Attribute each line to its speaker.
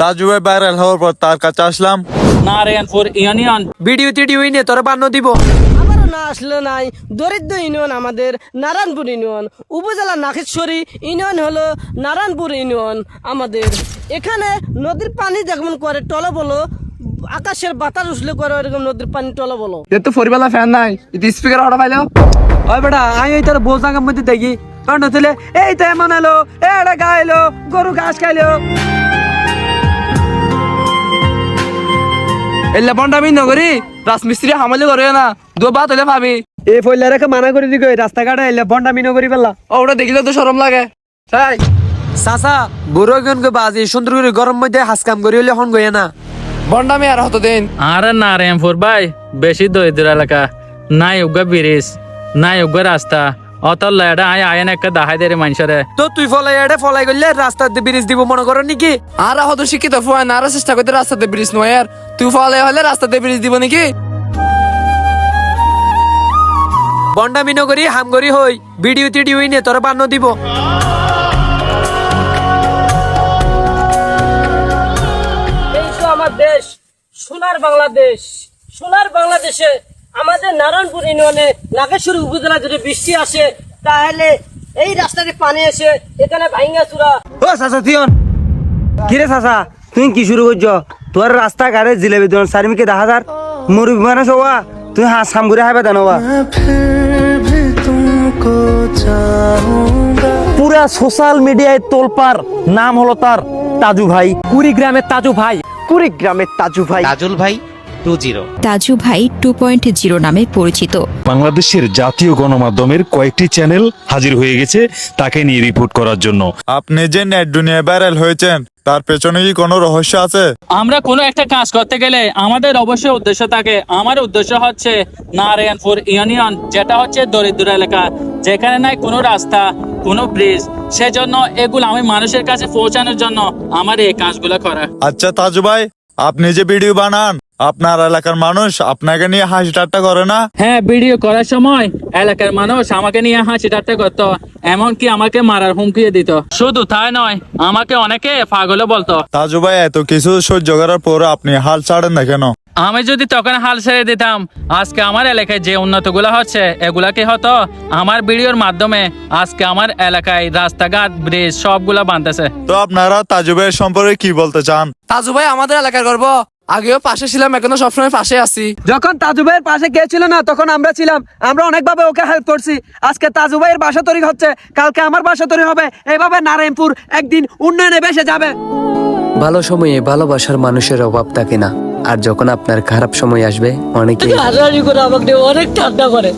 Speaker 1: তাজু ভাই ভাইরাল হওয়ার পর তার কাছে আসলাম।
Speaker 2: নারায়ণপুর ইউনিয়ন
Speaker 3: ভিডিও টিডিও নিয়ে তোরা বান্ন দিব।
Speaker 4: আবারও না আসলে নাই দরিদ্র ইউনিয়ন আমাদের নারায়ণপুর ইউনিয়ন, উপজেলা নাগেশ্বরী ইউনিয়ন হলো নারায়ণপুর ইউনিয়ন আমাদের। এখানে নদীর পানি যেমন করে টলো বলো, আকাশের বাতাস উঠলে করে এরকম নদীর পানি টলো বলো।
Speaker 5: তো ফরিবালা ফ্যান নাই, এটা স্পিকার অর্ডার পাইলো।
Speaker 3: ওই বেটা আমি এই তোর বউ জাঙ্গার মধ্যে দেখি কারণ হচ্ছিলে এই তো এমন এলো এটা গাইলো গরু ঘাস খাইলো।
Speaker 5: এলে বন্ডামি নগরী রাজমিস্ত্রি হামালি করে না, দু বাত হলে ভাবি
Speaker 3: এই ফইলা রেখে মানা করে দিকে রাস্তাঘাটে এলে বন্ডামি নগরী পেলা।
Speaker 5: ওটা দেখলে তো শরম লাগে। তাই
Speaker 3: চাচা বুড়ো গনকে বাজি সুন্দর করে গরম মধ্যে হাস কাম করি হলে হন গইয়া না
Speaker 5: বন্ডামি আর হতো দিন।
Speaker 2: আরে নারায়ণপুর ভাই বেশি দরিদ্র এলাকা, নাই উগা ব্রিজ নাই উগা রাস্তা, অতল লাইডা আয়ন একটা দাহাই দেরে মানুষরে।
Speaker 3: তো তুই ফলাই এটা ফলাই করলে রাস্তাতে ব্রিজ দিব মনে করো নাকি?
Speaker 5: আর হতো শিক্ষিত ফুয়াই না, আরো চেষ্টা করতে রাস্তাতে ব্রিজ নয় আর তুই ফলে হলে রাস্তাতে ব্রিজ দিব নাকি?
Speaker 3: বন্ডামি নগরী হামগরি হই ভিডিও টিডিও নিয়ে তোরা বান্ন দিব।
Speaker 4: এই তো আমার দেশ, সোনার বাংলাদেশ। সোনার বাংলাদেশে আমাদের নারায়ণপুর ইউনিয়নে নাগেশ্বরী উপজেলা যদি বৃষ্টি আসে তাহলে এই রাস্তাতে পানি এসে এখানে ভাঙ্গা চূড়া।
Speaker 6: ও চাচা তুইন কিরে চাচা তুই কি শুরু করছ? তোর রাস্তা ঘাটে জিলেবি তোর চারিমিকে 10,000 মুরুবি মানুষ হওয়া তুই হাঁস সাম করে হাইবা দেনবা। পুরা সোশ্যাল মিডিয়ায় তোলপার, নাম হলো তার তাজু ভাই,
Speaker 3: কুড়িগ্রামের তাজু ভাই।
Speaker 6: কুড়িগ্রামের তাজু ভাই।
Speaker 7: তাজুল ভাই 2-0।
Speaker 8: তাজু ভাই 2.0 নামে পরিচিত।
Speaker 9: বাংলাদেশের জাতীয় গণমাধ্যমের কয়েকটি চ্যানেল হাজির হয়ে গেছে তাকে নিয়ে রিপোর্ট করার জন্য।
Speaker 1: আপনি যে নেট দুনিয়ায় ভাইরাল হয়েছেন তার পেছনে কি কোনো রহস্য আছে?
Speaker 2: আমরা কোনো একটা কাজ করতে গেলে আমাদের অবশ্যই উদ্দেশ্য থাকে। আমার উদ্দেশ্য হচ্ছে নারায়ণপুর ইউনিয়ন, যেটা হচ্ছে দরিদ্র এলাকা, যেখানে নাই কোনো রাস্তা কোনো ব্রিজ। সেজন্য এগুলো আমি মানুষের কাছে পৌঁছানোর জন্য আমার এই কাজগুলো করা।
Speaker 1: আচ্ছা তাজু ভাই, আপনি যে ভিডিও বানান আপনার এলাকার মানুষ আপনাকে নিয়ে হাসি ঠাট্টা করে না?
Speaker 2: হ্যাঁ, ভিডিও করার সময় এলাকার মানুষ আমাকে নিয়ে হাসি ঠাট্টা করতো, এমনকি আমাকে মারার হুমকি দিত। শুধু তাই নয়, আমাকে অনেকে পাগলও বলতো।
Speaker 1: তাজু ভাই, এত কিছু সহ্য করার পর আপনি হাল ছাড়েন না কেন?
Speaker 2: আমি যদি তখন হাল ছেড়ে দিতাম, আজকে আমার এলাকায় যে উন্নতগুলো হচ্ছে এগুলা কি হতো? আমার ভিডিওর মাধ্যমে আজকে আমার এলাকায় রাস্তাঘাট ব্রিজ সবগুলা বানতেছে।
Speaker 1: তো আপনারা তাজু ভাইয়ের সম্পর্কে কি বলতে চান?
Speaker 5: তাজু ভাই আমাদের এলাকার গর্ব, আগেও পাশে ছিলাম, এখনো সবসময় পাশে আছি।
Speaker 3: যখন তাজু ভাইয়ের পাশে কে ছিল না তখন আমরা ছিলাম, আমরা অনেকভাবে ওকে হেল্প করছি। আজকে তাজু ভাইয়ের বাসা তৈরি হচ্ছে, কালকে আমার বাসা তৈরি হবে, এইভাবে নারায়ণপুর একদিন উন্নয়নে ভেসে যাবে।
Speaker 10: ভালো সময়ে ভালোবাসার মানুষের অভাব থাকে না, আর যখন আপনার খারাপ সময় আসবে অনেকে
Speaker 4: হাসাহাসি করে আমাকে অনেক ঠান্ডা করে।